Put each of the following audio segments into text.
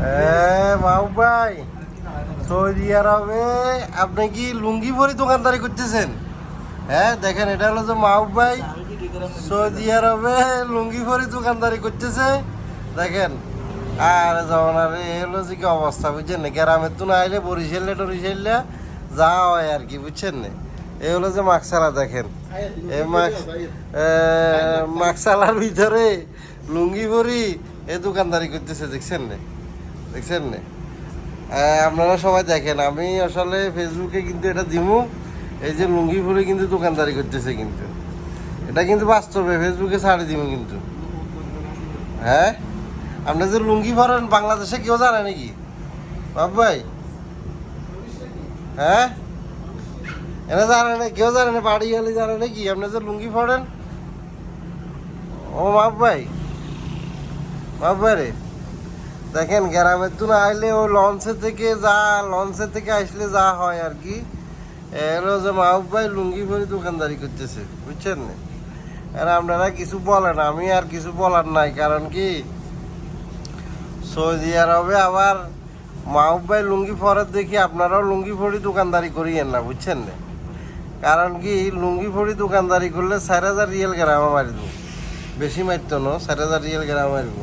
মাহবুব ভাই, সৌদি আরবে আপনি কি লুঙ্গি পরে দোকানদারি করতেছেন? হ্যাঁ, দেখেন এটা হলো যে মাহবুব ভাই সৌদি আরবে লুঙ্গি পরে দোকানদারি করতেছে। দেখেন, আর যেমন আর এ হলো যে কি অবস্থা, বুঝছেন না? গ্রামের তো না আইলে বরিশালে টরিশালে যা হয় আর কি, বুঝছেন না? এ হলো যে মাকসালা। দেখেন এই মাকসালার ভিতরে লুঙ্গি পরি এ দোকানদারি করতেছে, দেখছেন না? দেখছেন না? আপনারা সবাই দেখেন, আমি আসলে ফেসবুকে কিন্তু এটা দিমু। এই যে লুঙ্গি পরে কিন্তু দোকানদারি করতেছে, কিন্তু এটা কিন্তু বাস্তবে ফেসবুকে ছাড়ে দিমু কিন্তু। হ্যাঁ, আপনি যে লুঙ্গি পরেন বাংলাদেশে কেউ জানে নাকি বাবু ভাই? হ্যাঁ, এটা জানে না, কেউ জানে না, বাড়ি গেলে জানে নাকি আপনি যে লুঙ্গি পরেন? ও বাবু ভাই, বাবু ভাই রে, দেখেন গ্রামের তো না আইলে ওই লঞ্চের থেকে আসলে যা হয় আর কি। এলো যে মাহবুব ভাই লুঙ্গি পরে দোকানদারি করতেছে, বুঝছেন না? আর আপনারা কিছু বলেন, আমি আর কিছু বলার নাই, কারণ কি সৌদি আরবে আবার মাহবুব ভাই লুঙ্গি পরে দেখি আপনারাও লুঙ্গি পরে দোকানদারি করিয়েন না, বুঝছেন না? কারণ কি লুঙ্গি পরে দোকানদারি করলে 4,000 রিয়েল গ্রামে মারি দেবো, বেশি মারতো না, 4,000 রিয়েল গ্রামে মারব।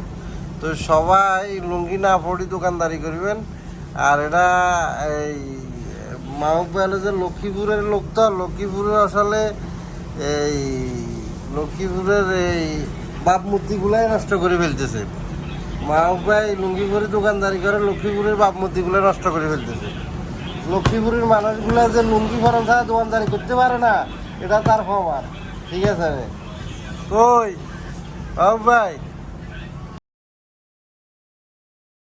তো সবাই লুঙ্গি না পরে দোকানদারি করবেন। আর এটা এই মাহবুব ভাই হলো যে লক্ষ্মীপুরের লোক, তো লক্ষ্মীপুরে আসলে এই লক্ষ্মীপুরের এই ভাবমূর্তিগুলাই নষ্ট করে ফেলতেছে। মাহবুব ভাই লুঙ্গি পরে দোকানদারি করে লক্ষ্মীপুরের ভাবমূর্তিগুলো নষ্ট করে ফেলতেছে। লক্ষ্মীপুরের মানুষগুলো যে লুঙ্গি ফরম ছাড়া দোকানদারি করতে পারে না, এটা তার প্রমাণ। ঠিক আছে কই মাহবুব ভাই?